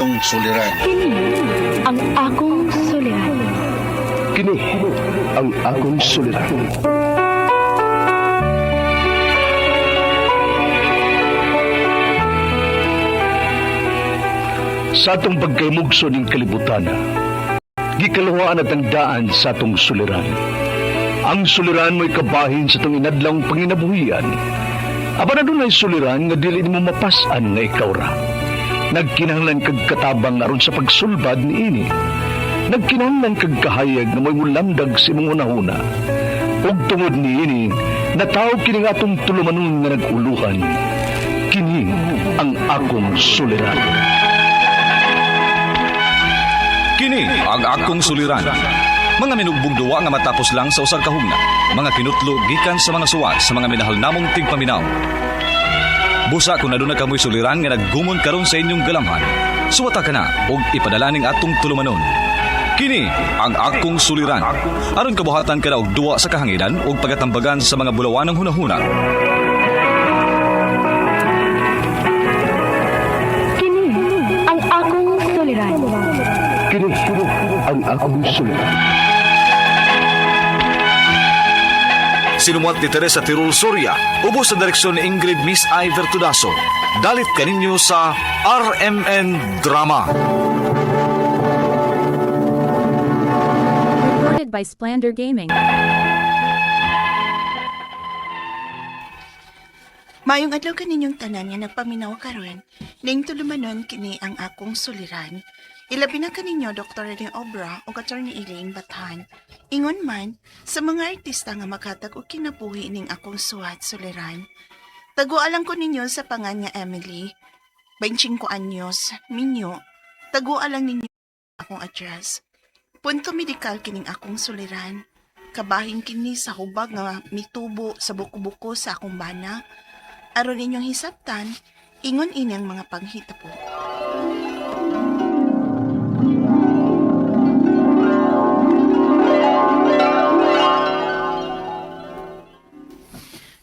Ang suliran. Ang akong suliran. Kini ang akong suliran. Sa atong pagkaymugso ning kalibutan, gikalawaan at ang daan sa atong suliran. Ang suliran mo'y kabahin sa itong inadlang panginabuhian. Aba na doon ay suliran nga dili mo mapasan nga ikaw ra. Nagkinahanglan kag katabang aron sa pagsulbad ni ini. Nagkinahanglan kag kahayag na mo'y mulamdag si mong unahuna. Ug tungod ni ini, natawag kini nga atong tulumanon nga nag-uluhan. Kini ang akong suliran. Kini ang akong suliran. Mga minugbong duwa nga matapos lang sa usag kahugna. Mga kinutlo gikan sa mga suwat sa mga minahal namong tigpaminaw. Busa kung naduna kamoy suliran nga naggumon karon sa inyong galamhan. Suwata ka na og ipadalaning atong tulumanon. Kini ang akong suliran. Aron kabuhatan ka na og duwa sa kahanginan og pagatambagan sa mga bulawanang hunahuna. Kini ang akong suliran. Kini ang akong suliran. Sinumuat ni Teresa Tirul Soria, ubos sa direksyon ni Ingrid Miss Iver Tudaso. Dalit kaninyo sa RMN Drama. Recorded by Splander Gaming. Mayong adlaw kaninyong tanan nga nagpaminaw karon, ning tulumanon kini ang akong suliran. Ilabi na kaninyo Dr. Reding Obra o Attorney Elaine Bathan. Ingon man sa mga artista nga makatag og kinabuhi ning akong suwat suliran. Tagualang ko ninyo sa pangan nga Emily, 25 anyos, minyo. Tagualang ninyo akong address. Punto medikal kining akong suliran. Kabahin kini sa hubag nga mitubo sa buko-buko sa akong bana. Aron ninyong hisabtan, ingon ini ang mga panghita po.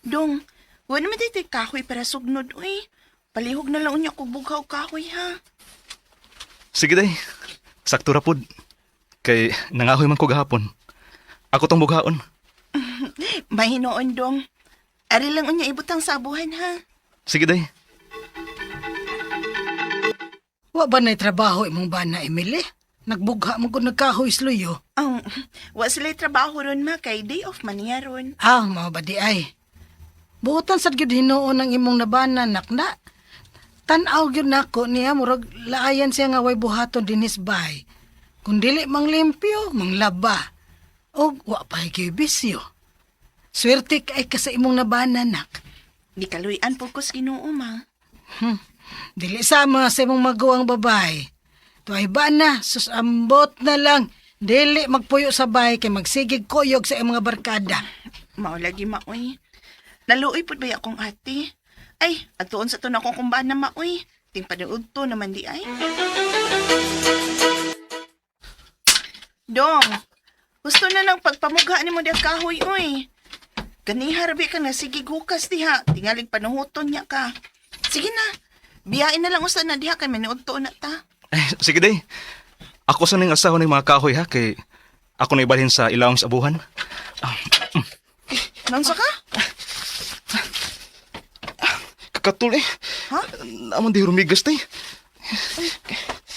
Dong, wala naman tayo kahoy para sugnod, uy. Palihog na lang unya ko bughaw kahoy, ha? Sige day, sakto ra pod. Kay nangahoy man ko gahapon. Ako tong bughaon. May hinoon, Dong. Ari lang unya ibutang sa abuhan, ha? Sige day. Wa ba na'y trabaho imong bana, Emily? Nagbugha mo kung nagkahoy sluyo. Ang, wa sila'y trabaho ron, ma, kay day off man niya ron. Mao ba di ay? Buutan sad gyud hinuon ang imong nabana, nakna. Tan-aw gyud nako niya murag laayan siya nga way buhaton dinhis bay. Kung dili mang limpyo, mang laba. Og wa pa gyud bisyo. Swerte kay ka sa imong nabana, nak. Di kaluyan po ko sa Ginoo, ma. Dili sama sa imong maguwang babay. Tuay ba na, susambot na lang. Dili magpuyo sa bay kay magsigig kuyog sa imong mga barkada. Maulagi, ma, uy. Naluoy po ba akong ate? Ay, atuon sa to na akong kumbaan na, ma, uy. Ting panuod to naman di ay. Dong, gusto na lang pagpamugha ni mo di kahoy, uy. Gani harbi ka na, sige hukas diha. Tingalig panuhuton niya ka. Sige na, biyain na lang usan na diha kay manuod to na ta. Sige day. Ako sa ning asahon ng mga kahoy ha, kay ako na ibalhin sa ilawang sa abuhan. Nansa ka? Kakatul eh. Ha? Naman di rumigas day.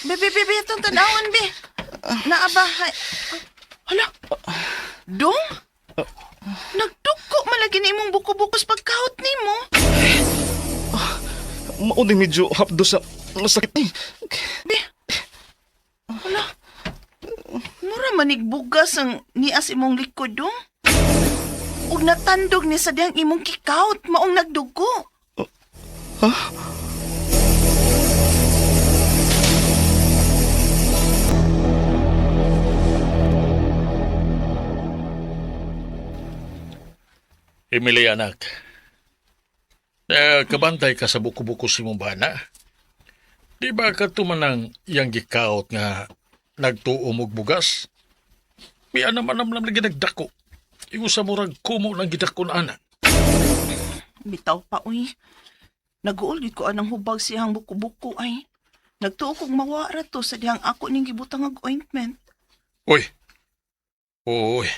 Be, itong tanawon, be. Naaba, hay. Hala, Dong? Nagduko malagi na imong buko-bukos pagkahot ni mo. Mauding medyo hapdo sa sakit eh. Be, hala. Mura manigbugas ang nias imong likod, Dong. Ug natandog ni sa diyang imong kikaut, maong nagdugo. Emily, anak. Kabantay ka sa buko-buko si mong bana. Di ba ka tumanang iyang gikaot nga nagtuumog bugas? May naman lagi nagdako. Igo sa murag kumo ng gidako na anak. Bitaw pa, uy. Nag-uulit ko anang hubag siyang buko-buko ay. Nagtuo kong mawara to sa dihang ako ning gibutang og ointment. Uy. Uy.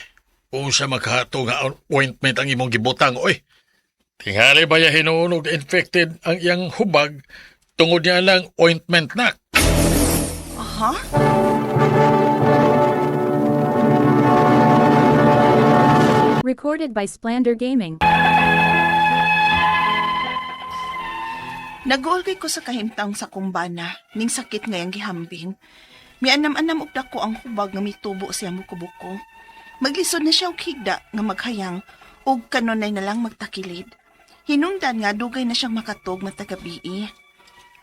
Unsa maghato nga ointment ang imong gibutang, oy. Tingali ba ya hinunog infected ang iyang hubag tungod niya lang ointment na. Aha? Recorded by Splander Gaming. Nagulgay ko sa kahimtang sa kumbana, ning sakit ngayang gihambing. Mianam-anam og dako ang hubag nga mitubo siya mukubuko. Maglisod na siya og higda nga maghayang ug kanunay na lang magtakilid. Hinungdan nga dugay na siyang makatog matagabii.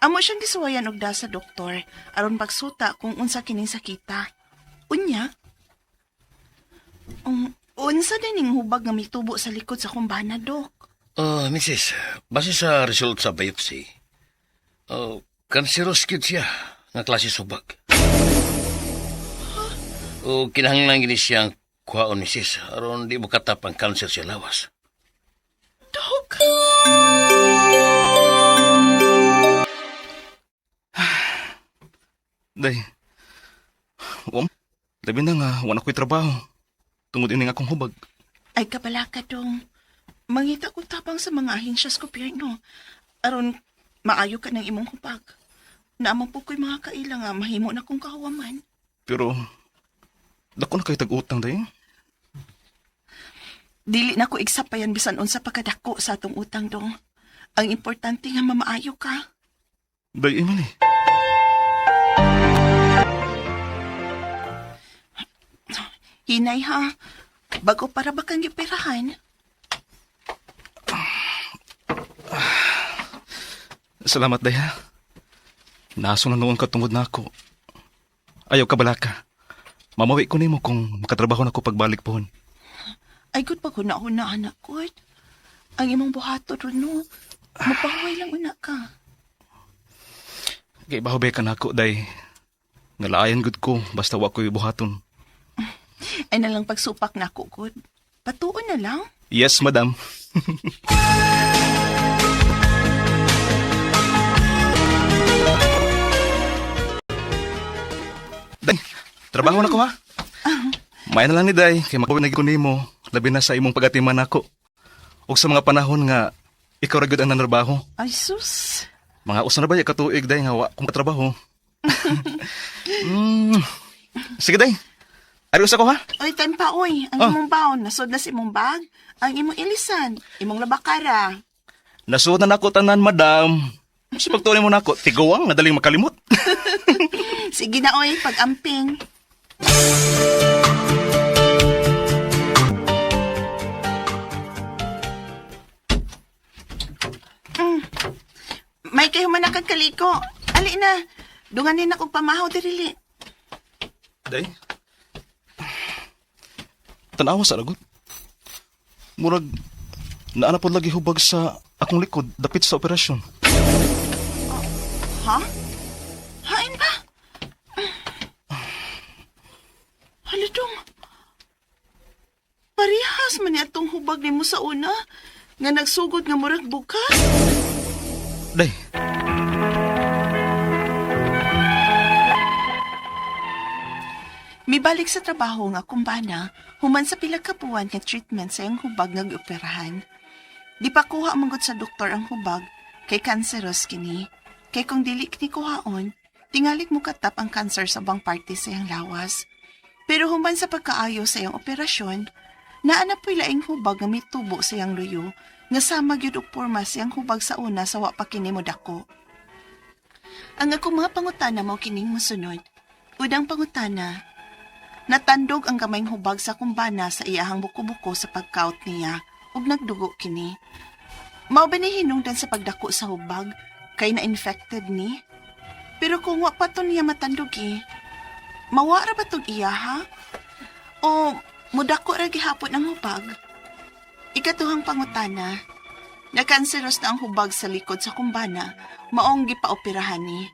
Amo siyang gisuwayan og da sa doktor aron pagsuta kung unsa kining sakita. Unya? Unsa din ning hubag nga mitubo sa likod sa kumbana, Dok? Mrs., base sa result sa biopsy, cancerous kid siya, nga klase subag. O kinahanglan gini siyang kuhaon, Mrs., aron di mo katap ang cancer siya lawas. Dok? Day, labi na nga, wala ko'y trabaho. Tungod ining akong hubag. Ay kabala ka, Dong. Mangita ko tapang sa mga ahensyas gobyerno. Aron maayo ka ng imong hubag. Naamang po ko'y mga kaila nga mahimo na kong kahawaman. Pero, dako na kayo tag-utang, day. Dili na ko iksapayan bisan unsa pagkadako sa atong utang, Dong. Ang importante nga mamaayo ka. Day, Emily. Hinay ha. Bago para ba kang gipirahan? Salamat, day, ha. Naso na noon ka tungod na ako. Ayaw ka balaka. Mamawi ko nimo kung makatrabaho na ko pagbalik pohon. Ay, good pa ko na anak ko. Ang imong buhato ron, no. Mapahuway lang una ka. Kay bahubay ka na ako, day. Ngalaayan gud ko, basta wa ko'y buhaton. Ay nalang pagsupak na ako, good. Patuon na lang. Yes, madam. Day, trabaho na ko, ha? May na lang ni Day, kay makawin ko nimo, labi na sa imong pagatiman nako. O sa mga panahon nga, ikaw ragod ang nanarbaho. Ay, sus. Mga usa na ba katuig, Day, nga wa kong katrabaho? Sige, Day. Arius ako, ha? Oy, tanpa, oy. Ang imong baon, nasod na si imong bag. Ang imong ilisan, imong labakara. Nasuot na nako tanan, madam. Mas pagtuloy mo na ako, tiguang, nadaling makalimot. Sige na, oy, pag-amping. May kayo man kaliko. Ali na. Dunganin akong pamahaw, dirili. Day? Tanawa sa lagot. Murag, naanapod lagi hubag sa akong likod, dapit sa operasyon. Ha? Hain ba? Haladong. Parihas man niya itong hubag ni mo sa una, nga nagsugod nga murag bukas. Day, Mibalik sa trabaho nga kumbana, human sa pila ka buwan nga treatment sa iyang hubag nga gioperahan. Di pa kuha manggod sa doktor ang hubag, kay cancerous kini. Kay kung dili kini kuhaon, tingalit mo katap ang cancer sa bang parte sa iyang lawas. Pero human sa pagkaayo sa iyang operasyon, naanap po'y laing hubag nga mitubo sa iyang luyo, nga sama gyud og porma sa iyang hubag sa una sa wa pa kini mo dako. Ang akong mga pangutana mo kining mosunod. Udang pangutana, natandog ang gamayng hubag sa kumbana sa iyahang buko-buko sa pagkaut niya ug nagdugo kini. Mao ba ni hinungdan sa pagdako sa hubag kay na-infected ni? Pero kung wa pa to niya matandugi, mawara ba tong iya ha? O mudako ra gihapon ang hubag? Ikatuhang pangutana, nakanseros na ang hubag sa likod sa kumbana, maong gipaoperahan ni.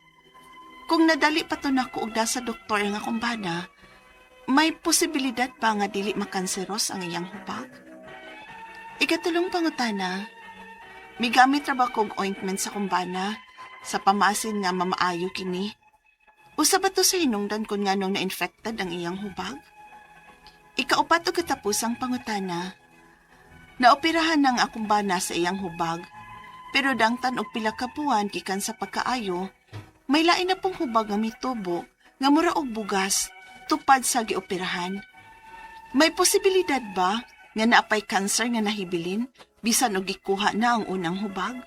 Kung nadali pa to nako og sa doktor nga kumbana, may posibilidad pa nga dili makanseros ang iyang hubag? Ikatulong pangutana, migamit ra ba kog ointment sa kumbana Sa pamasin nga mamaayo kini. Usa ba to sa hinungdan kun nganong na-infected ang iyang hubag? Ikaupat o katapusang pangutana. Naoperahan ng akong bana sa iyang hubag, pero dangtan og pila ka buwan gikan sa pagkaayo, may lain na pong hubag nga mitubo nga mura og bugas tupad sa gioperahan. May posibilidad ba nga naapay cancer nga nahibilin bisan og gikuha na ang unang hubag?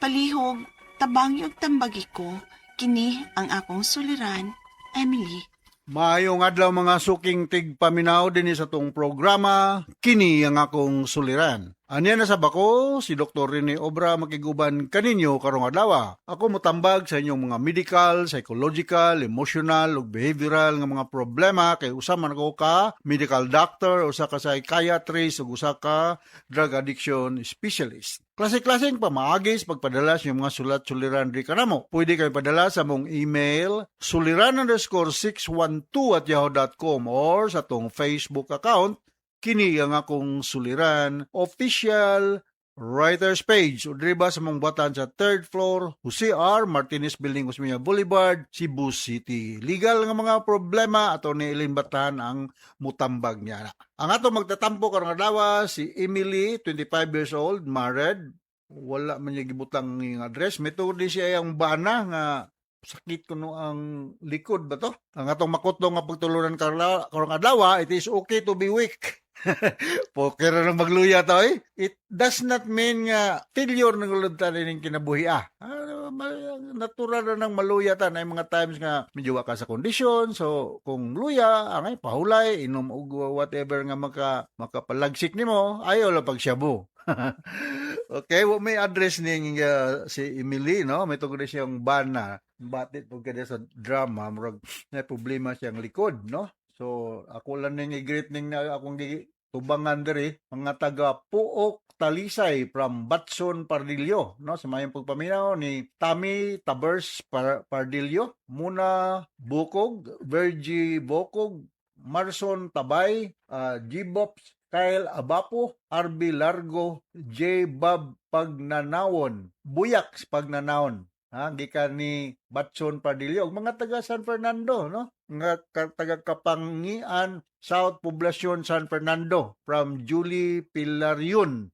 Palihog, tabangi og tambagi ko, kini ang akong suliran, Emily. Maayong adlaw mga suking tigpaminaw din sa tong programa, kini ang akong suliran. Anya na sa bako, si Dr. Rene Obra makiguban kaninyo karong adlaw. Ako motambag sa inyong mga medical, psychological, emotional ug behavioral nga mga problema kay usa man ako ka medical doctor, usa ka psychiatrist ug usa ka drug addiction specialist. Klase-klaseng pamaagis pagpadala sa mga sulat-suliran di kanamo. Pwede kayo padala sa mong email suliran_612@yahoo.com or sa tong Facebook account kini ang akong suliran official writers page o driba sa mong batan sa 3rd floor Jose R. Martinez Building, Osmeña Boulevard, Cebu City. Legal nga mga problema ato ni Eileen Batahan ang mutambag niya. Ang ato magtatampo karong adlaw si Emily, 25 years old, married. Wala man niya gibutang ng address. Metod siya ang bana nga sakit kuno ang likod ba to? Ang atong makutlo nga pagtuluran karong adlaw, it is okay to be weak. Poker na magluya to eh. It does not mean nga failure ng uluntan ning kinabuhi natural na ng maluyatan ay mga times nga medyo ka sa kondisyon. So kung luya angay pahulay inom og whatever nga makapalagsik nimo ayo la pagsyabu. Okay, may address ning si Emily, no? May tungod siyang bana. Batit po kada sa drama, murag na problema siyang likod, no? So, ako lang ning i-greet ning na akong tubangan diri, mga taga Puok, Talisay from Batson, Pardillo, no? Sa mayong pagpaminaw ni Tammy Tabers Pardillo, Muna Bukog, Virgie Bokog, Marson Tabay, G-Bops, Kyle Abapo, RB Largo, J. Bob Pagnanawon, Buyaks Pagnanawon. Gikan ni Batson Pardillo, mga taga San Fernando, no? Mga taga Kapangian, South Poblacion, San Fernando, from Julie Pilarion.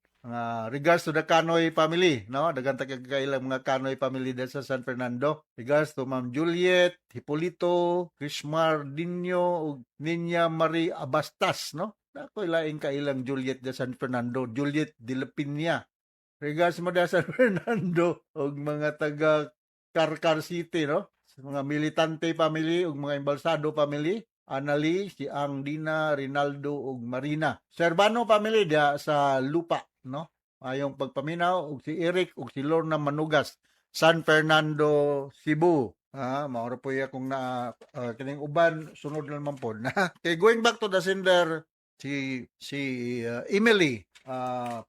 Regards to the Canoy family, no? Dagan tagakailang mga Canoy family dito sa San Fernando. Regards to Ma'am Juliet, Hipolito, Crismar Dinyo, ug Ninya Marie Abastas, no? Ako ilaing kailang Juliet de San Fernando, Juliet de la Piña. Regards mo da San Fernando og mga taga Carcar City, no? Sa mga militante family ug mga embalsado family, Anali, si Ang Dina, Rinaldo ug Marina. Servano family da sa Lupa, no? Ayong pagpaminaw ug si Eric ug si Lorna Manugas, San Fernando, Cebu. Maura po kung na kining uban sunod na naman po. Okay, going back to the sender, si Emily.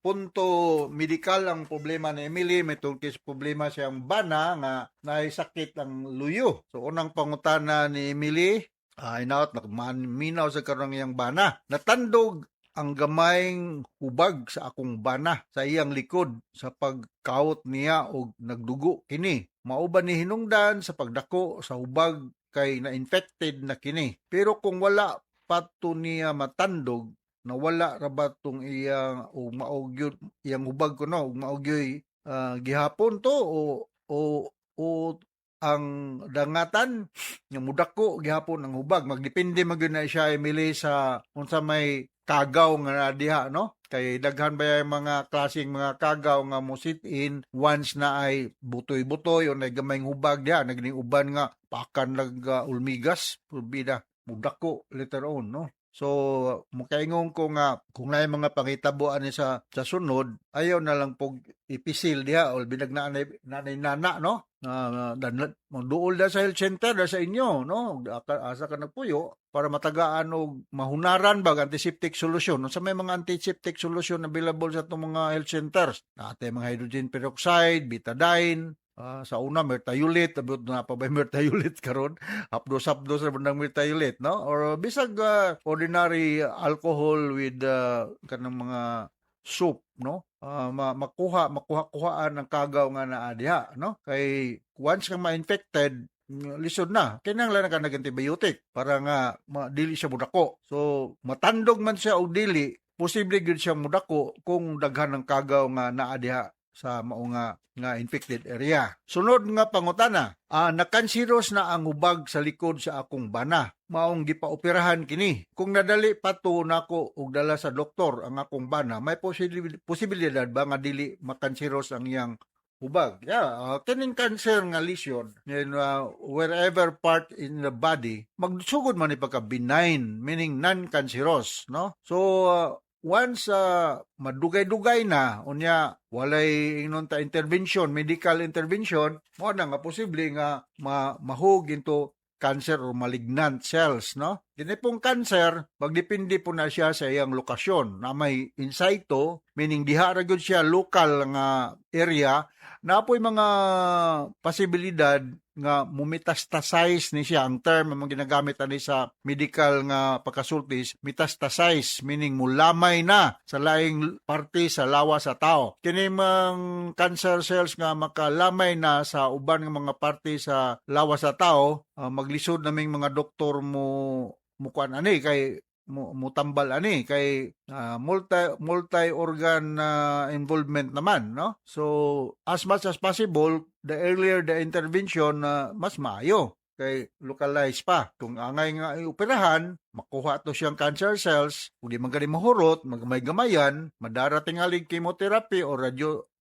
Punto medical ang problema ni Emily, may tungkis problema siyang bana nga naisakit ang luyo. So unang pangutana ni Emily, inaot nagminaw sa karong iyang bana. Natandog ang gamayng hubag sa akong bana sa iyang likod sa pagkaot niya og nagdugo kini. Mauban ni hinungdan sa pagdako sa hubag kay na-infected na kini. Pero kung wala pato niya matandog, nawala ra ba tong iyang o maugyo iyang hubag ko no maugyoy gihapon to o ang dangatan nga mudako gihapon ang hubag magdepende magyud na siya Emily sa unsa may kagaw nga diha no kay daghan ba yung mga klaseng mga kagaw nga mo sit in once na ay butoy-butoy o na gamayng hubag diha naging uban nga pakan ulmigas pulbida mudako later on no. So, mukaingon ko nga, kung na mga pangitabuan ni sa sunod, ayaw na lang pog ipisil diha, o binag nanay-nana, no? Duol da sa health center, da sa inyo, no? Asa ka nagpuyo, para matagaan o mahunaran ba, antiseptic solution. Sa may mga antiseptic solution available sa itong mga health centers, natin mga hydrogen peroxide, betadine, sa una mertayulit abot na pa ba mertayulit karon hapdos sa bandang mertayulit no or bisag ordinary alcohol with kanang mga soup, no? Makuhaan ang kagaw nga naa diha, no? Kay once kang ma-infected, lisod na. Kinahanglan ka nag-antibiotic para nga dili siya mudako. So, matandog man siya og dili, posible gyud siya mudako kung daghan ng kagaw nga naa diha sa mao nga infected area. Sunod nga pangutana, nakansiros na ang hubag sa likod sa akong bana. Maong gipaoperahan kini. Kung nadali pa to nako og dala sa doktor ang akong bana, may posibilidad ba nga dili makansiros ang iyang hubag? Yeah, kining cancer nga lesion, wherever part in the body, magsugod man ni pagka benign, meaning non-cancerous, no? So, once madugay-dugay na, unya walay inunta intervention, medical intervention, mo na nga posible nga mahug into cancer or malignant cells, no? Kini pong cancer, magdepende po na siya sa iyang lokasyon. Na may in situ, meaning diha ra gyud siya local nga area, na po'y mga posibilidad nga mumetastasize ni siya. Ang term ang ginagamit ani sa medical nga pagkasultis, metastasize, meaning mulamay na sa laing parte sa lawas sa tao. Kini mang cancer cells nga makalamay na sa uban nga mga parte sa lawas sa tao, maglisod naming mga doktor mo kuan ani kay mutambal ani kay multi organ involvement naman, no? So as much as possible, the earlier the intervention, mas maayo kay localize pa. Kung angay nga ioperahan, makuha to siyang cancer cells, kung di man gani mahurot, maggamay-gamayan, madarating alig chemotherapy o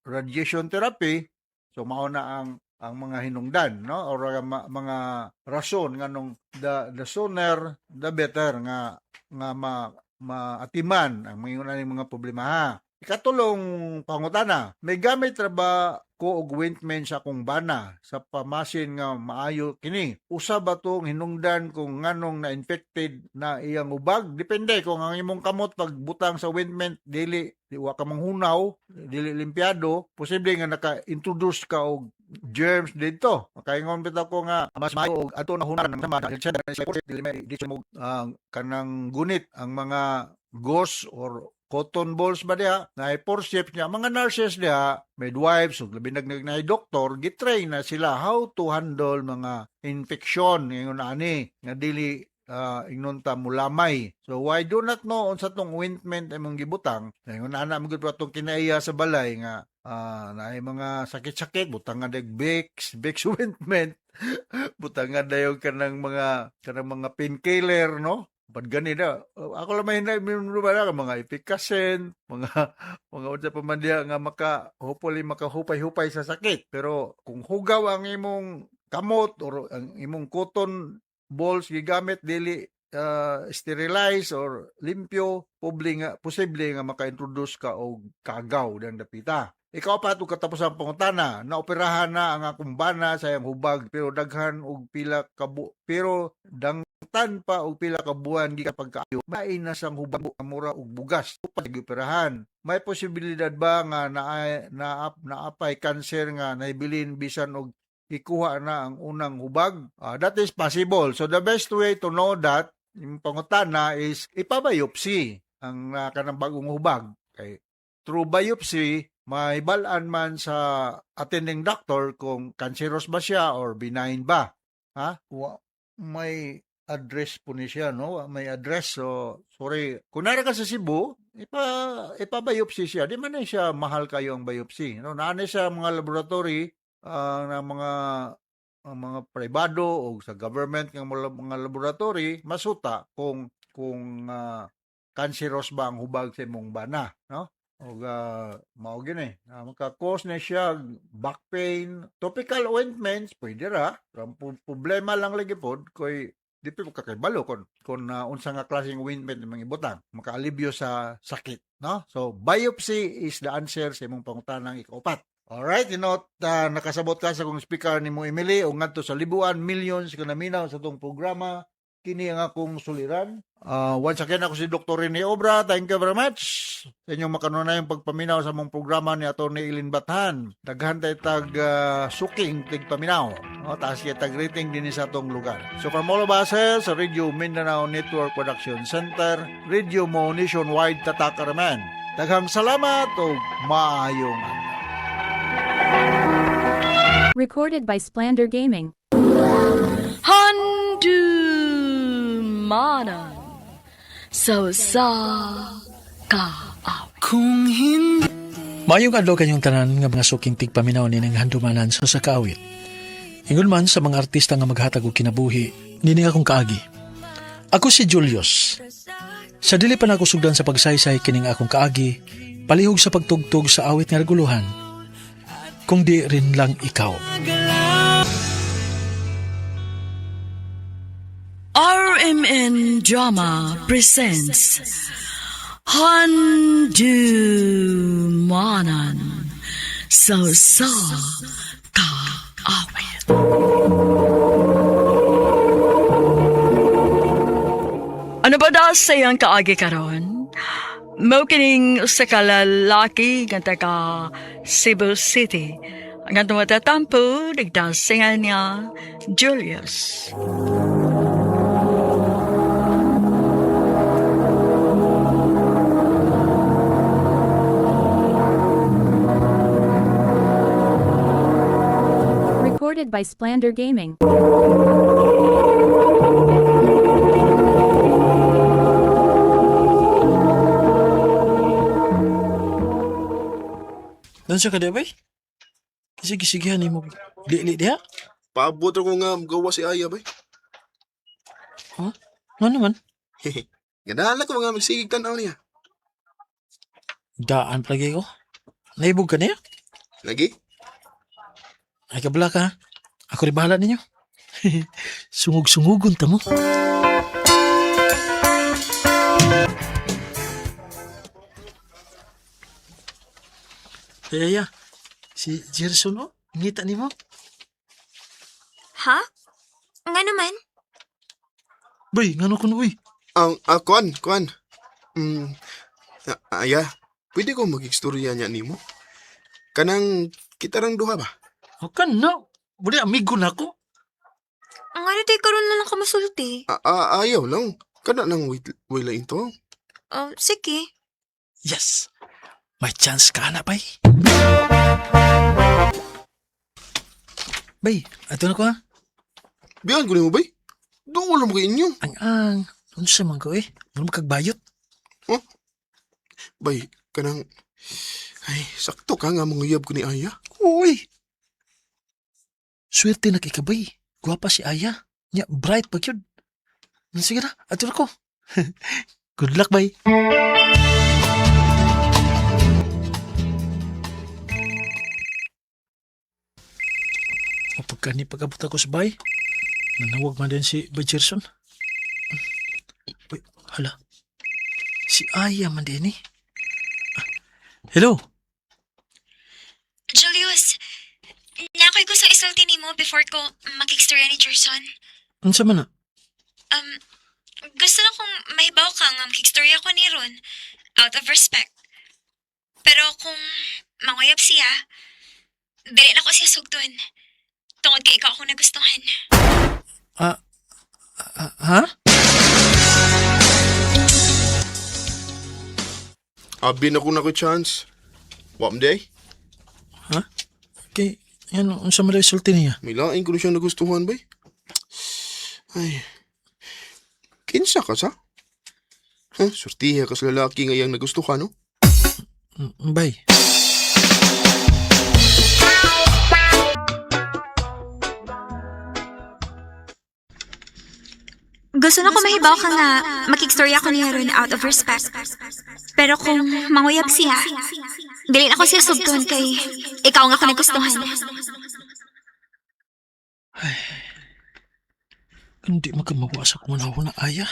radiation therapy, so mao na ang mga hinungdan, no? Or mga rason nga nung the sooner the better nga maatiman ang mga problema. Ikatulong pangutana, may gamit ra ba ko og ointment sa akong bana sa pamasin nga maayo kini? Usa ba tong hinungdan kung nganong na-infected na iyang ubag? Depende kung ang imong kamot pagbutang sa ointment dili wa ka manghunaw, dili limpyado, posible nga naka-introduce ka og germs dito. Makaingon bitaw ko nga mas maayo og ato na hunan ng sama dili may mo kanang gunit ang mga gauze or cotton balls ba diha na forceps niya mga nurses diha, midwives ug labi na doktor, gitrain na sila how to handle mga infection ngayon ani nga dili ingnon ta mulamay. So why do not know unsa tong ointment imong gibutang? Ngayon ana mo gud atong kinaiya sa balay nga naay mga sakit-sakit butang nga Vicks ointment butang nga dayon kanang mga painkiller, no? Pag ganina, ako lang may mga efficacy, mga unsa pa man diha nga hopefully makahupay-hupay sa sakit. Pero kung hugaw ang imong kamot or ang imong cotton balls gigamit dili sterilize or limpyo, posible nga maka-introduce ka og kagaw dang dapita. Ikaw pa ito katapos ang pangutana, naoperahan na ang akong bana sa iyang hubag, pero daghan og pila pero dangtan pa og pila ka buwan gikapag kaayo, may na sang hubag mura og bugas pag operahan. May posibilidad ba nga naapay cancer nga naibilin bisan og ikuha na ang unang hubag? That is possible. So the best way to know that, yung pangutana is ipabiopsy ang kanang bagong hubag. Okay. Through biopsy, may balaan man sa attending doctor kung cancerous ba siya or benign ba. May address po ni siya, no? May address. So, sorry. Kung nara ka sa Cebu, ipa-biopsy siya. Di man na siya mahal kayo ang biopsy. No? Naanay siya mga laboratory na mga privado o sa government ng mga laboratory, masuta kung cancerous ba ang hubag sa imong bana, no? O mao gini, maka-cause na siya back pain, topical ointments pwede ra. Problema lang lagi pod koy di pa kakibalo kung unsa nga klaseng ointment imong ibutang makaalibyo sa sakit, no? So biopsy is the answer sa imong pangutanang ikaupat. Alright, nakasabot ka sa kong speaker ni mo Emily o ngadto sa libuan, millions ka naminaw sa tong programa. Kini ang akong suliran. Once again, ako si Dr. Rene Obra. Thank you very much sa inyong makanunayang pagpaminaw sa mong programa ni Atty. Eileen Bathan. Daghan tayo suking tigpaminaw. Taas kaya tag-rating din sa atong lugar. So from all of us sa Radio Mindanao Network Production Center, Radio Mo Nationwide Tatak Araman. Daghang salamat o maayong adlaw. Recorded by Splander Gaming. Handumanan sa ka. Mayong adlaw kanyong tanan nga mga suking tigpaminaw ni ng handumanan sa sakawit. Ingon man sa mga artista nga maghatag og kinabuhi, nini akong kaagi. Ako si Julius. Sa dili pa na ako sugdan sa pagsaysay kining akong kaagi, palihog sa pagtugtog sa awit nga reguluhan, kung di rin lang ikaw. RMN Drama presents Handumanan sa kaawit. Ano ba daw sayang kaagi karon? Mao kining usa ka lalaki nga taga Cebu City. Ang atong matatampo, nagdasingan niya, Julius. Recorded by Splander Gaming. Nansa ka ba? Sige ni mo. Li diha? Paabot ko nga gawa si Aya ba? Ha? Ano naman? Ganahan ko nga magsigig tanaw niya. Daan palagi ko. Naibog ka niya? Lagi? Ay kabala ka. Ako rin bahala ninyo. Sungug-sungugon ta mo. Ay, si Gerson, oh. Ngita ni mo. Ha? Nga naman? Bay, ngano ko na, uy. Kuan. Aya, pwede ko mag-istorya niya nimo? Kanang kitarang duha ba? O ka na. Budi, amigo na ako. Ang ano tayo karoon na lang kamasulti? Ayaw lang. Kana nang wala ito. Sige. Yes. May chance ka na, bay. Bay, ato na ko, ha? Biyan ko nimo bay? Doon lang mo kayo inyo. Ang. Ano sa man ko, eh? Ano magkagbayot? Bay, kanang... Ay, sakto ka nga manguyab ko ni Aya. Uy! Swerte na kay kabay. Guwapa si Aya. Nya, bright pa yun. Sige na, ato na ko. Good luck, bay. Pagka ni pag-abot ako sa bay, nanawag man din si Bay Gerson. Uy, hala. Si Aya man din eh. Hello? Julius, nakoy ko sa isulti ni mo before ko makikstorya ni Gerson. Ano sa man na? Gusto na kong mahibaw ka nga makikstorya ko ni Ron out of respect. Pero kung manguyab siya, dili na ko siya sugdon. Tungod kay ikaw akong nagustuhan. Ha? Abin ako na ko chance. Wam day? Ha? Okay, yan, ano sa mga resulti niya? May laing ko na siyang nagustuhan bay. Ay. Kinsa ka sa? Sortiya ka sa lalaki nga iyang nagustuhan, no? Bay. Gusto na ko mahibaw ka nga makikstorya ko ni Ron out of respect. Pero kung manguyab siya, dili na ko siya sugdon kay ikaw nga ko nagustuhan. Ay. Hindi magkamawa sa kumanahon na Aya.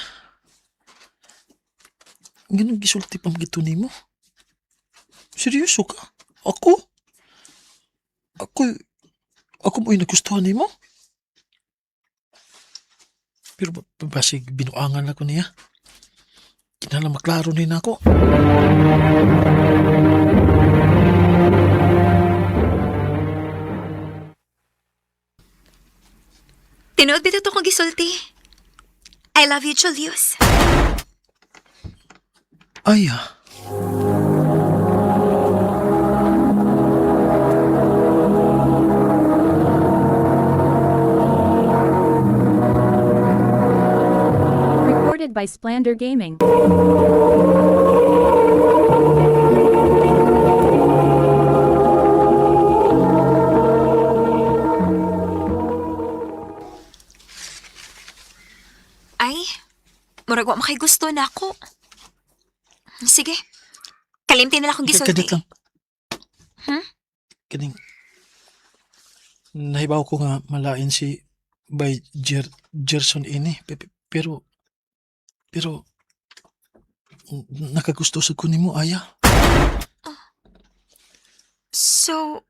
Ganun gisulti pa magito ni mo. Seryoso ka? Ako mo'y nagustuhan ni mo? Pero basig binuangan ako niya. Kinala maklaro ni na ako. Tinuod bito to kong gisulti. I love you, Julius. Aya. Recorded by Splander Gaming. Ay, murag wa makay gusto na ako. Sige, kalimti na lang akong gisulti. Kadit lang. Hmm? Kining, nahibaw ko nga malain si by Gerson ini. Pero, nakagusto sa kunin mo, Aya. So,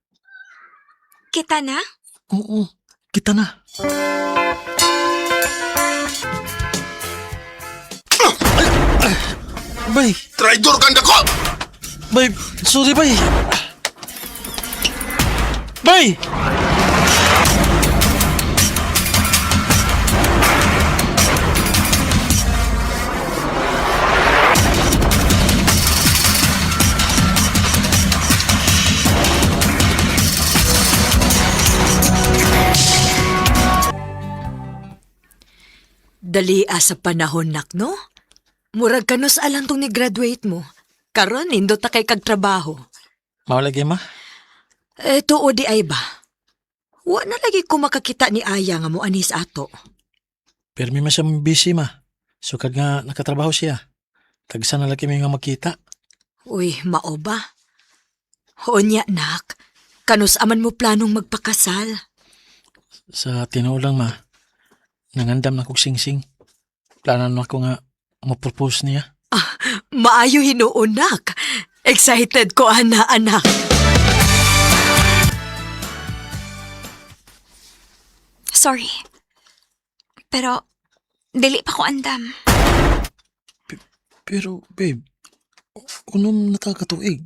kita na? Oo, kita na. Bay! Traidor kang dako! Bay! Sorry, bay! Bay! Dali sa panahon nak, no? Murag kanos alang tong ni-graduate mo. Karon nindot ta kay kag trabaho. Mawalagi, ma? Tuo di ay ba? Wa na lagi ko makakita ni Aya nga mo anis ato. Pero may siya busy, ma. Sukad nga nakatrabaho siya. Tagsa na lagi may nga makita. Uy, mao ba? Unya, nak. Kanos aman mo planong magpakasal? Sa tinuo lang, ma. Nangandam na kong sing-sing. Planan ako nga ma-propose niya. Maayo hinuon, nak. Excited ko, anak. Sorry. Pero, dili pa ko andam. Pero, babe, unong nakakatuig.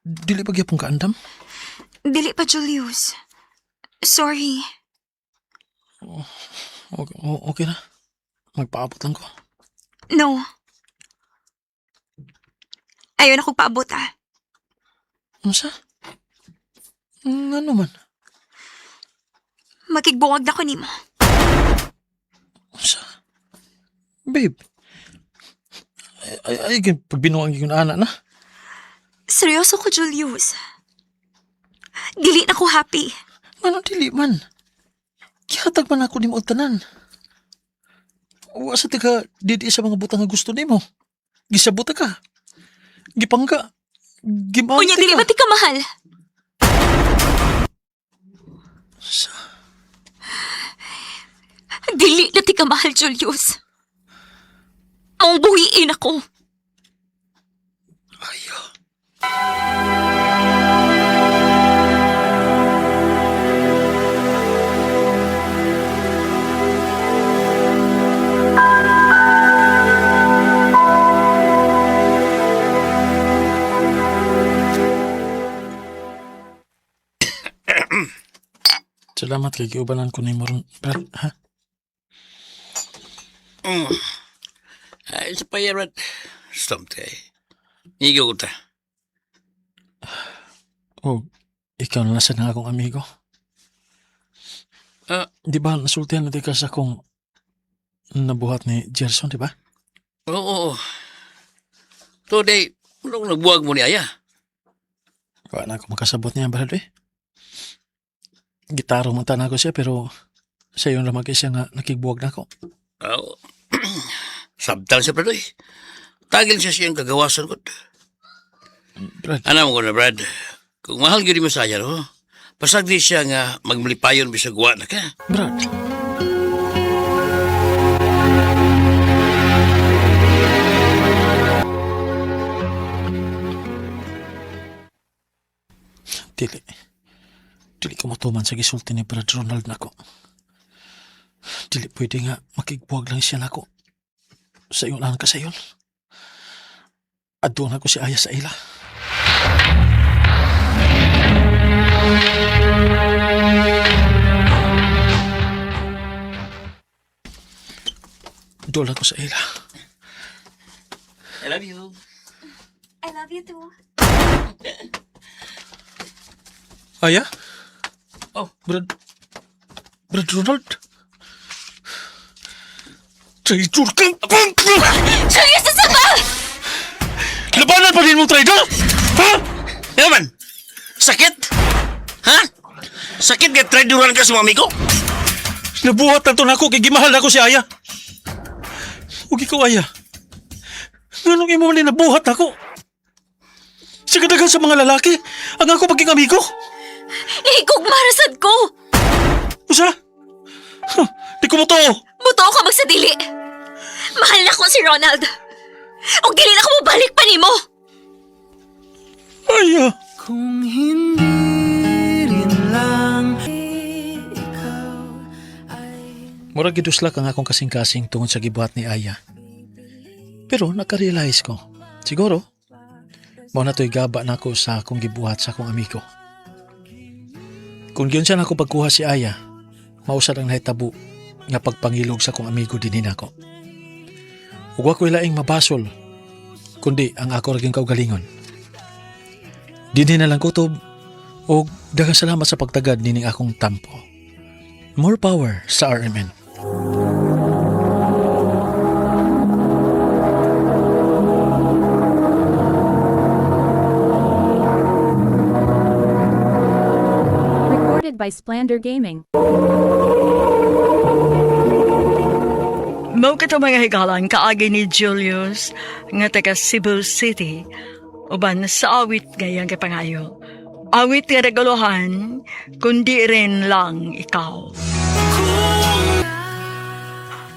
Dili pa gyapon ka andam? Dili pa, Julius. Sorry. Okay na. Magpaabot lang ko. No. Ayaw na kong paabot, Ano sa? Ano man? Magigbuwag na ko nimo. Ano sa? Babe, ay pag binuwang yung anak na. Seryoso ko, Julius. Dili na ko happy. Ano dili man? Kihatag man ako ni mo tanan. Wa sa taga didi sa mga butang nga gusto nimo. Gisabuta ka. Gipangga. Gimante Unya, dili ba ti ka mahal? Sa... Dili na ti ka mahal, Julius. Ang buhiin ako. Aya. Salamat kay giubanan ko ni Moron, Brad, ha? Ay, sa payarat. Stop tayo. Igo ko ta. Oh, ikaw na nasa na akong amigo. Di ba nasultihan natin ka sa akong nabuhat ni Gerson, di ba? Oo. Today, anong nagbuwag mo ni Aya? Wala na ako makasabot niya, Brad, eh. Gitaro mo na ako siya, pero sa iyo lang siya nga nakigbuwag na ako. Oo. Sabtal siya, Brad, eh. Tagil siya siyang kagawasan ko. Brad. Ano mo ko na, Brad? Kung mahal yun mo saya, no? Pasag di siya nga magmalipayon bisag wa na ka. Brad. Dili ko matuman sa gisulti ni Brad Ronald nako. Dili pwede nga makigbuwag lang siya nako. Sa iyo lang ka sa iyon. Adun ako si Aya sa ila. Doon ako sa ila. I love you. I love you too. Aya? Oh. Brad Ronald? Traitor ka! Julius, nasa ba? Labanan pa din mo, traitor! Ha? Naman, sakit? Ha? Sakit ka traidoran ka sa mga amigo? Nabuhat na to na ako, kay gimahal na ako si Aya. Huwag ikaw, Aya. Ganong imo man nabuhat na ako. Sa kadagan sa mga lalaki, ang ako maging amigo. Ihigog marasad ko! Usa? Huh, di ko mo to. Buto ka magsadili. Mahal na ko si Ronald. Og dili na ko mabalik pa nimo. Aya. Kung hindi rin lang Murag gidusla ang akong kasing-kasing tungod sa gibuhat ni Aya. Pero nakarealize ko, siguro, mao na to'y gaba na ako sa akong gibuhat sa akong amigo. Kung giyon siya na ako pagkuha si Aya, mausad ang nahitabo nga pagpangilog sa akong amigo din ako. Ug wa ko'y laing mabasol, kundi ang ako raging kaugalingon. Dinhi na lang kutob, ug daghang salamat sa pagtagad nining akong tampo. More power sa RMN. Recorded by Splander Gaming. Mao kita mga higalan kaagi ni Julius nga taga Cebu City uban sa awit gayang kapangayo. Awit nga reguluhan kundi rin lang ikaw.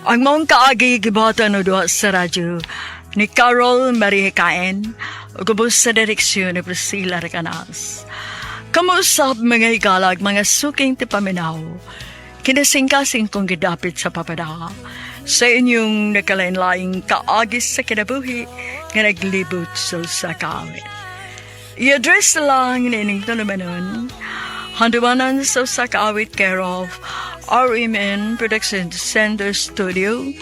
Ang maong kaagi gibatan no duha sa radyo ni Carol Marie Caen ug ubos sa direksyon ni Priscilla Recanas. Kamusap mga higalag mga suking tipaminaw. Kinasing-kasing kong gidapit sa papada sa inyong nakalain-laing kaagis sa kinabuhi nga naglibot sa kawit. I-address lang nining tulumanon, handumanan sa kawit care of RMN Production Center Studio,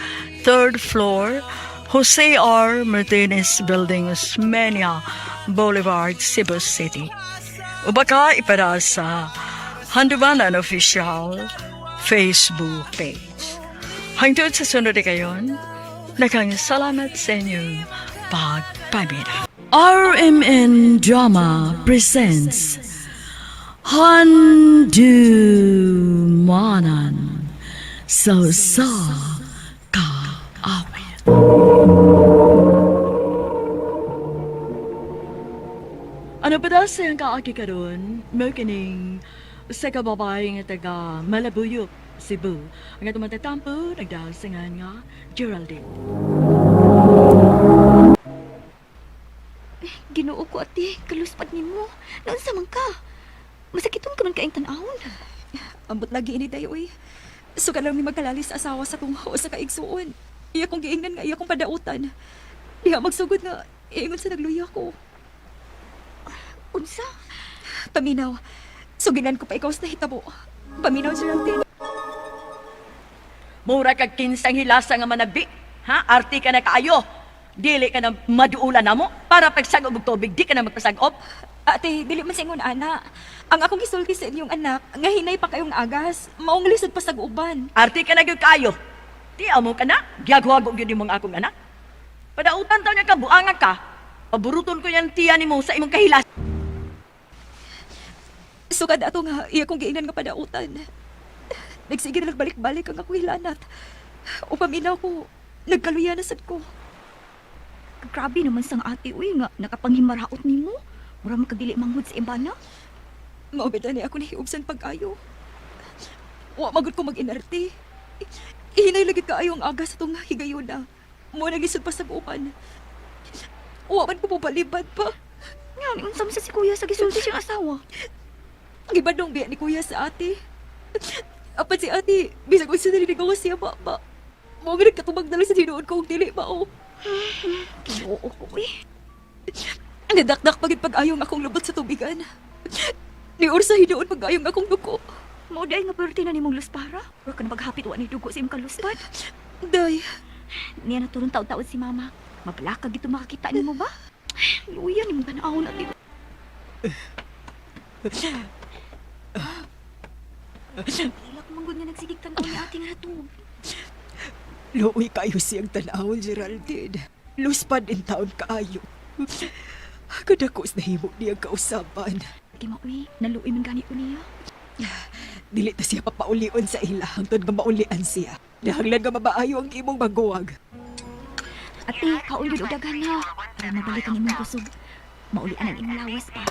3rd floor, Jose R. Martinez Building, Osmeña Boulevard, Cebu City. O baka ipada sa Handumanan Official Facebook page. Hangtod sa sunod na kayon, nakang salamat sa inyong pagpamina. RMN Drama presents Handumanan sa kaawit. Ano pa daw sa iyang kaagi ka doon? May kining sa kababae nga taga Malabuyok, Cebu. Ang atong matatampo, nagdasingan nga Geraldine. Ginoo ko, ate. Kaluspad ni mo. Noon sa man ka. Masakiton ka man kaing tanahon. Ambot lagi ini dayo eh. So ka lang ni magkalali sa asawa sa tunghaw sa kaigsuon. Iya kong giingnan nga iya kong padautan. Diha magsugod nga iingon sa nagluya ko. Unsa? Paminaw. Suginan ko pa ikaw sa hitabo. Paminaw, Geraldine. Mura kag kinsang hilasa nga managdi. Ha? Arti ka na kaayo. Dili ka na maduulan na mo para pagsagop og tubig, di ka na magpasagop. Ate, dili man singon ana. Ang akong gisulti sa inyong anak, nga hinay pa kayong agas, maong lisod pa sa guuban. Arti ka na gyud kaayo. Di amo ka na, giyagwagog yun yung mga akong anak. Padautan taw niya ka, buanga ka. Paburuton ko yan tiya ni mo sa imong kahilas. Sukad ato nga, iya kong giingnan nga padautan. Nagsige na nagbalik-balik ang akong hilanat. O paminaw ko, nagkaluya na sad ko. Grabe naman sang ate, uy nga. Nakapanghimaraot ni mo. Mura makadili manghud sa imbana. Maubeda ni ako nahiubsan pag-ayo. Wa magod ko mag-inarte. Ihinay lagi kaayo ang aga sa itong higayuna. Mo naglisod pa sa gupan. Wa man ko balibad pa. Nga, unsam sa si kuya sa gisulti siyang asawa. Gibadong biya ni kuya sa ate. Apat si ate, bisag kung sinali gawas siya ba. Mo nga nagkatubag na lang sa dinoon ko kung dili ba o. Ginoo ko eh. Nadakdak pagit pag-ayong akong lubot sa tubigan. Ni Ursa hinoon pag-ayong akong dugo. Mao day nga perti na nimong luspara. Wa ka na maghapit wa ni dugo sa imong kaluspad. Day. Niya na turong taon-taon si mama. Mabalakag ito makakita nimo ba? Luya nimong tanawon natin. Ilak manggod nga nagsigig tanaw ni ate nga natub. Luoy kayo siyang tanawon, Geraldine. Luspad din taon kaayo. Kadakos na himo niyang kausapan. Kay Maui, naluoy man gani ko niya. Dili ta siya papaulion sa ila hangtod nga maulian siya. Dahanglan nga mabaayo ang imong baguwag. Ate, kaon gud og daghan na. Para mabalik ang imong kusog. Maulian ang imong lawas pa.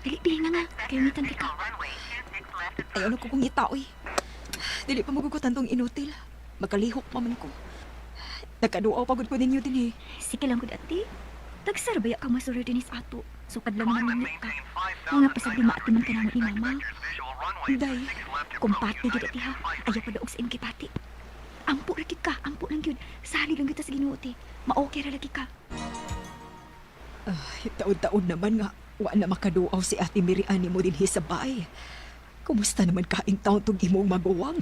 Dili pihinga nga, kay ngitan ka. Ayaw na ko kong itaoy. Dili pa magugutan tong inutil. Makalihok pa man ko. Nagkaduaw pagod ko ninyo din eh. Sige lang gud ate. Tagsarbaya ka masuro din is ato. Sukad lang naman ka. Mga pasag di maatiman ka naman ni mama. Day, Kumpati gid ati ha. Ayaw pa daog sa imong kipati. Ampo ra gid ka, ampo lang gyud. Sali lang kita sa Ginoo ti. Ma-okay ra lagi ka. taon-taon naman nga. Wa na makaduaw si Ate Miriam mo din sa bahay. Kumusta naman kaing taon tong imong maguwang?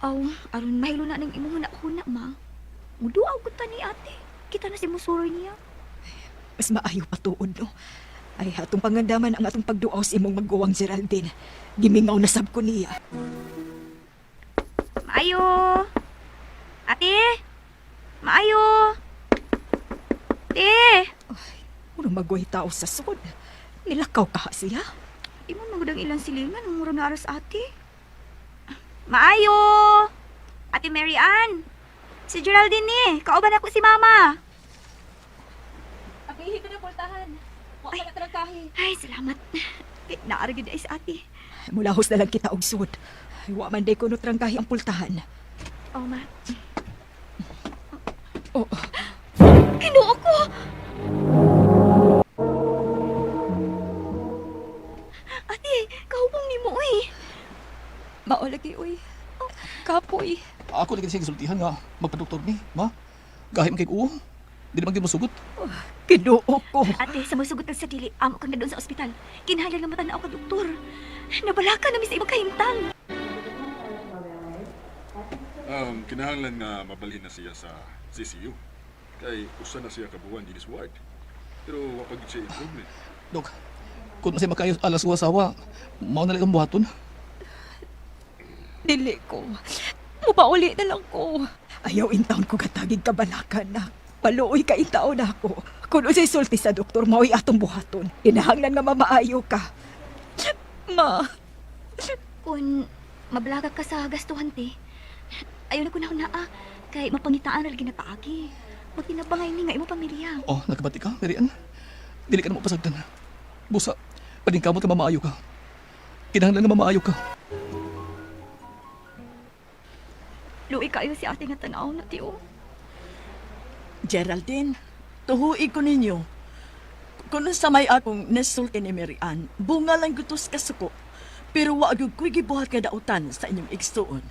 Aw, aron mahilo na ning imong huna ma. Muduaw gud ta ni ate. Kita na si musuroy niya. Mas maayo pa tuod, no? Ay, atong pangandaman ang atong pagduaw sa imong maguwang, Geraldine. Gimingaw na sab ko niya. Maayo! Ate! Maayo! Ate! Murang magway tao sa sud. Nilakaw ka siya? Di mo magudang ilang silingan ang murang naras ate. Maayo! Ate Mary Ann! Si Geraldine ni. Kauban ako si Mama. Abihin ko na pultahan. Wa ka na talangkahi. Ay, salamat. Naaragid ay sa ate. Mulahos na lang kita og sud. Wa man day kuno trangkahi ang pultahan. Oh, ma. Oh. Kinuha ko! Ate, kahubong ni mo, uy. Maolagi, uy. Kapoy. Ako lagi siya gisultihan nga magpadoktor ni, ma. Gahim kay uo. Di naman gyud masugot. Kinuo ko. Ate, sa masugot sa dili, amo kang na doon sa ospital. Kinahanglan nga matanaw ka, doktor. Nabalaka na sa ibang kahimtang. Kinahanglan nga mabalhin na siya sa CCU. Kay usa na siya kabuan din sa ward. Pero wapag siya improvement. Dok, kung masay makayo alas wa sawa, mao na lang ang buhaton. Dili ko. Mupauli na lang ko. Ayaw intaon ko katagig kabalakan na. Paluoy ka intaon na ako. Kung usay sulti sa doktor, mao'y atong buhaton. Inahanglan nga mamaayo ka. Ma. Kung mablaga ka sa gastuhan, te, ayaw na ko na kay mapangitaan na lagi na taagi. Pag tinabangay ni nga imo pamilya. Oh, nagkabati ka, Merian. Dili ka na mapasagdan. Busa, pading kamot ka mamaayo ka. Kinahanglan nga mamaayo ka. Luoy kayo si ate nga tanaw na tiyo. Geraldine, tuhuig ko ninyo. Kung sa may akong nasulti ni Merian, bunga lang gutos kasuko. Pero wag ko'y gibuhat ka dautan sa inyong igsuon.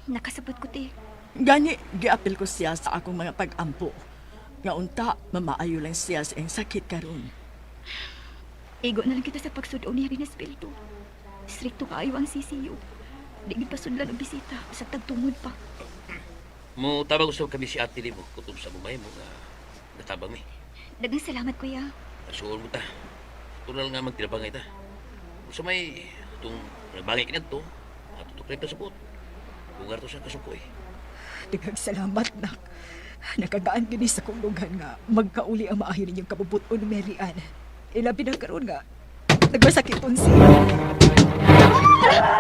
Nakasabot ko, te. Gani, giapil ko siya sa akong mga pag-ampo. Nga unta, mamaayo lang siya sa iyong sakit karon. Igo na lang kita sa pagsudo niya rin espiritu. Stricto kayo ang CCU. Di gipasudlan ang bisita sa tagtungod pa. Mo tabang gusto kami si ate mo kutob sa bumay mo nga natabang mi. Dagang salamat, kuya. Asuon mo ta. Tunal nga magtirabangay ta. Sa may itong nabangay kinad to, atutuklay ta sa buot. Lugar to sa kasukoy. Dagang salamat, nak. Nakagaan gini sa kong lugar nga magkauli ang maahin ninyong kabubuton, Mary Ann. Ilabi na karon nga. Nagmasakit po siya.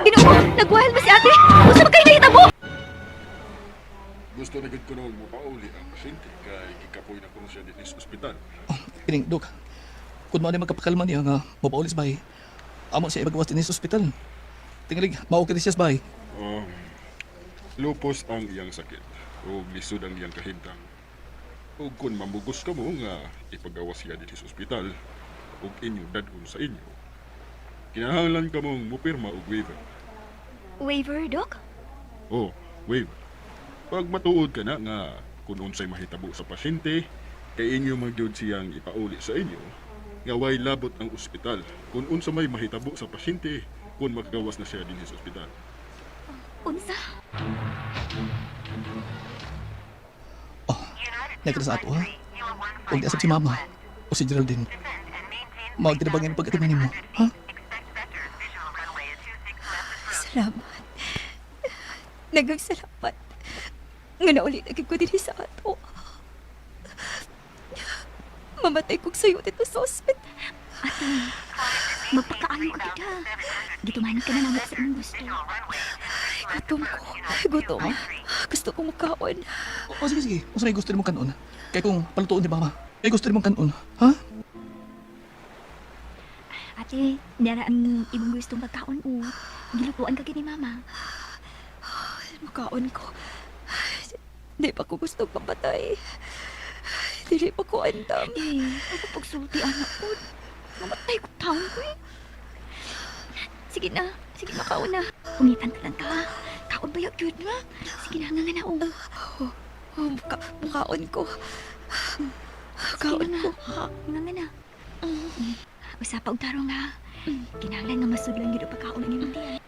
Ginoo, nagwahal mo si ate. Gusto ba kayo nakita mo? Gusto na gid ko nung mapauli ang pasyente kay gikapoy na kuno siya din sa ospital. Ining, Dok. Kung mo na magkapakalman niya nga mapauli sa bahay, amo siya ibagawas din sa ospital. Tingalig, maukit siya sa bahay. Lupus ang iyang sakit o lisod ang iyang kahimtang. O kung mamugos ka mo nga ipagawas siya din sa ospital o inyong dadon sa inyo, kinahanglan ka mong mupirma og waiver. Waiver, Doc? Oh, waiver. Pag matuod ka na nga kung unsay mahitabo sa pasyente, kay inyo magyud siyang ipauli sa inyo, nga way labot ang ospital kung unsa may mahitabo sa pasyente kung magagawas na siya din sa ospital. Unsa? Nakita sa ato, ha? Huwag niasap si Mama o si Geraldine. Magtinabangin ang pag-atiman mo, ha? Salamat. Nagang salamat. nga nauli naging ko din sa ato. Mamatay kong sayo dito sa ospital. Ate, magpakaayo ka kita. Gitumahan ka na naman sa imong gusto. Gutom ko. Gutom. Gusto kong makaon. O sige, sige. Usa may gusto nimong kanon. Kaya kung palutuon ni mama, may gusto nimong kanon. Ha? Ate, nara ang imong gustong pagkaon o. Gilutuan ka gini mama. Makaon ko. Di pa ko gustong papatay. Dili pa ko andam. Ako pagsulti anak ko. Mamatay ko taon ko eh. Sige na. Sige makaon na. Kumitan ka lang ka. Kaon ba yung cute nga? Sige na, nga na o. Makaon ko. Makaon ko. Nga na. Usa pa og tarong ha. Kinahanglan nga masudlan gyud og pagkaon ang imong tiyan.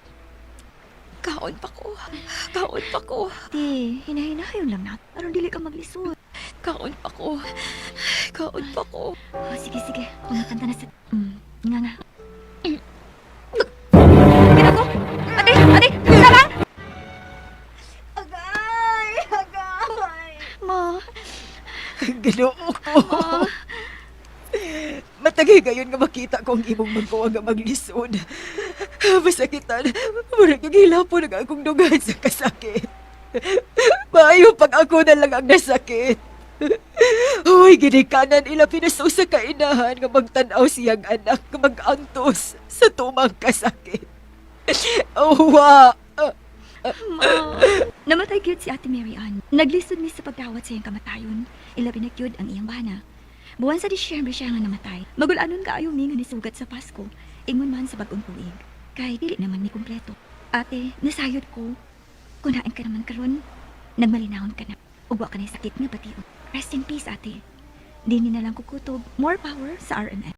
Kaon pa ko. Kaon pa ko. Ti, hinahinayon lang nat. Aron dili ka maglisod. Kaon pa ko. Kaon pa ko. Oh, sige, sige. Kumitan ta na sa... Nga nga. Ginako! Ate! Ate! Tara! Agay! Agay! Ma! Ginoo ko. Matagay gayon nga makita ko ang imong magkuha nga maglisod. Masakitan. Murag yung hilapon ang akong dugan sa kasakit. Maayo pag ako na lang ang nasakit. Uy, ginikanan ila pinasuw sa kainahan nga magtanaw siyang anak nga mag-antos sa tumang kasakit. Uwa! Ma! Namatay gyud si Ate Mary Ann. Naglisod ni sa pagdawat sa iyang kamatayon. Ilabi na gyud ang iyang bana. Buwan sa Disyembre siya nga namatay. Magulanon kaayo mi nga nisugat sa Pasko. Ingon man sa bag-ong tuig. Kay dili naman ni kumpleto. Ate, nasayod ko. Kunain ka naman karon. Nagmalinahon ka na. Ugwa ka na sakit nga batiod. Rest in peace, ate. Di ni na lang kukutob. More power sa RMN.